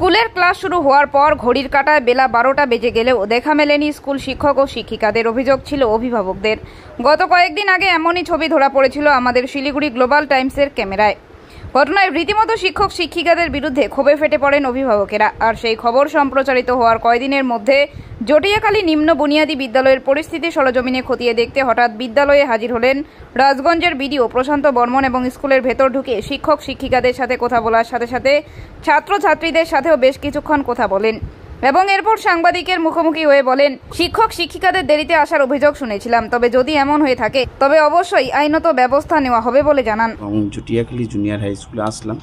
স্কুলের ক্লাস শুরু হওয়ার পর ঘড়ির কাঁটায় বেলা 12টা বেজে গেলেও দেখা মেলেনি স্কুল শিক্ষক ও শিক্ষিকাদের। অভিযোগ ছিল অভিভাবকদের। গত কয়েকদিন আগে এমনই ছবি ধরা পড়েছিল আমাদের শিলিগুড়ি গ্লোবাল টাইমসের ক্যামেরায়। ঘটনায় রীতিমতো শিক্ষক শিক্ষিকাদের বিরুদ্ধে ক্ষোভে ফেটে পড়েন অভিভাবকেরা। আর সেই খবর সম্প্রচারিত হওয়ার কয়েকদিনের মধ্যে জটিয়াখালী নিম্ন বুনিয়াদী বিদ্যালয়ের পরিস্থিতি সরজমিনে খতিয়ে দেখতে হঠাৎ বিদ্যালয়ে হাজির হলেন রাজগঞ্জের বিডিও প্রশান্ত বর্মন এবং স্কুলের ভেতর ঢুকে শিক্ষক শিক্ষিকাদের সাথে কথা বলার সাথে সাথে ছাত্রছাত্রীদের সাথেও বেশ কিছুক্ষণ কথা বলেন এবং এরপর সাংবাদিকের মুখোমুখি হয়ে বলেন, শিক্ষক শিক্ষিকাদের দেরিতে আসার অভিযোগ শুনেছিলাম, তবে যদি এমন হয়ে থাকে তবে অবশ্যই আইনত ব্যবস্থা নেওয়া হবে বলে জানান। জটিয়াখালী জুনিয়র হাই স্কুলে আসলাম,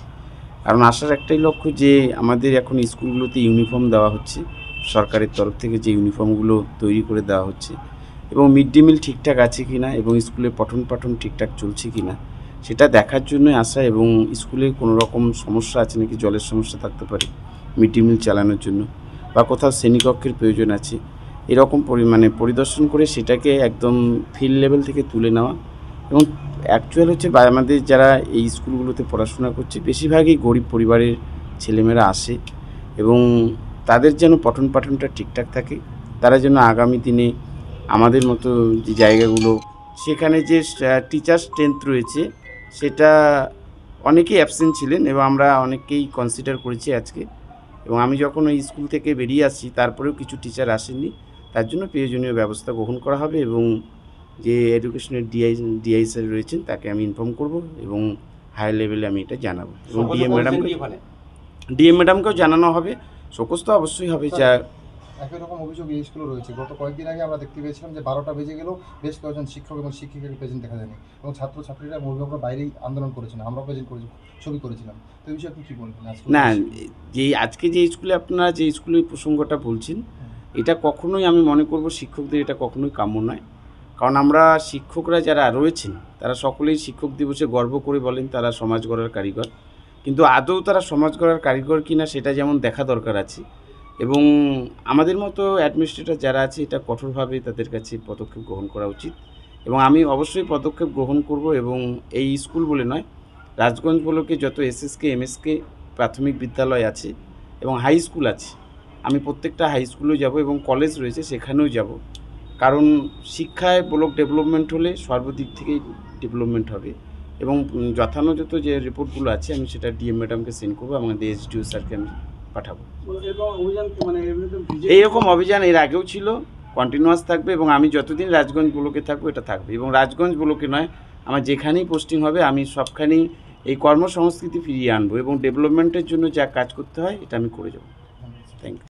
কারণ আসার একটাই লক্ষ্য যে আমাদের এখন স্কুলগুলোতে ইউনিফর্ম দেওয়া হচ্ছে, সরকারের তরফ থেকে যে ইউনিফর্মগুলো তৈরি করে দেওয়া হচ্ছে এবং মিড ডে মিল ঠিকঠাক আছে কিনা এবং স্কুলে পঠন পাঠন ঠিকঠাক চলছে কিনা সেটা দেখার জন্যই আসা। এবং স্কুলে কোনো রকম সমস্যা আছে নাকি, জলের সমস্যা থাকতে পারে মিড ডে মিল চালানোর জন্য, বা কোথাও শ্রেণীকক্ষের প্রয়োজন আছে, এরকম পরিদর্শন করে সেটাকে একদম ফিল্ড লেভেল থেকে তুলে নেওয়া। এবং অ্যাকচুয়াল হচ্ছে আমাদের যারা এই স্কুলগুলোতে পড়াশোনা করছে বেশিরভাগই গরিব পরিবারের ছেলেমেয়েরা আসে এবং তাদের যেন পঠন পাঠনটা ঠিকঠাক থাকে, তারা যেন আগামী দিনে আমাদের মতো যে জায়গাগুলো সেখানে যে টিচার স্ট্রেংথ রয়েছে সেটা অনেকেই অ্যাবসেন্ট ছিলেন এবং আমরা অনেকেই কনসিডার করেছি আজকে। এবং আমি যখন ওই স্কুল থেকে বেরিয়ে আসছি তারপরেও কিছু টিচার আসেননি, তার জন্য প্রয়োজনীয় ব্যবস্থা গ্রহণ করা হবে এবং যে এডুকেশনের ডিআই স্যার রয়েছেন তাকে আমি ইনফর্ম করব এবং হায়ার লেভেলে আমি এটা জানাবো এবং ডিএম ম্যাডামকেও জানানো হবে। শোকজ তো অবশ্যই হবে। যা একই রকম অভিযোগ এই স্কুলে রয়েছে। গত কয়েকদিন আগে আমরা দেখতে পেয়েছিলাম যে 12টা বেজে গেলেও বেশ কয়েকজন শিক্ষক এবং শিক্ষিকাকে প্রেজেন্ট দেখা যায়নি এবং ছাত্রছাত্রীরা অভিভাবকরা বাইরেই আন্দোলন করেছেন, আমরা প্রেজেন্ট করেছি, ছবি করেছিলাম। তো এই বিষয়ে আপনি কী বলবেন? না, যে আজকে যে স্কুলে আপনারা যে স্কুলের প্রসঙ্গটা বলছেন এটা কখনোই আমি মনে করব শিক্ষকদের এটা কখনোই কাম্য নয়। কারণ আমরা শিক্ষকরা যারা রয়েছেন তারা সকলেই শিক্ষক দিবসে গর্ব করে বলেন তারা সমাজ গড়ার কারিগর, কিন্তু আদৌ তারা সমাজ গড়ার কারিগর কিনা সেটা যেমন দেখা দরকার আছে। এবং আমাদের মতো অ্যাডমিনিস্ট্রেটর যারা আছে এটা কঠোরভাবে তাদের কাছে পদক্ষেপ গ্রহণ করা উচিত এবং আমি অবশ্যই পদক্ষেপ গ্রহণ করব। এবং এই স্কুল বলে নয়, রাজগঞ্জ ব্লকে যত এসএসকে এমএসকে প্রাথমিক বিদ্যালয় আছে এবং হাই স্কুল আছে, আমি প্রত্যেকটা হাই স্কুলেও যাব এবং কলেজ রয়েছে সেখানেও যাব। কারণ শিক্ষায় ব্লক ডেভেলপমেন্ট হলে সর্বদিক থেকেই ডেভেলপমেন্ট হবে এবং যথাযথ যে রিপোর্টগুলো আছে আমি সেটা ডিএম ম্যাডামকে সেন্ড করবো, আমাদের এসডিও স্যারকে আমি পাঠাবো। এইরকম অভিযান এর আগেও ছিল, কন্টিনিউয়াস থাকবে এবং আমি যতদিন রাজগঞ্জ ব্লকে থাকবো এটা থাকবে। এবং রাজগঞ্জ ব্লকে নয়, আমার যেখানেই পোস্টিং হবে আমি সবখানেই এই কর্মসংস্কৃতি ফিরিয়ে আনবো এবং ডেভেলপমেন্টের জন্য যা কাজ করতে হয় এটা আমি করে যাবো। Thank you.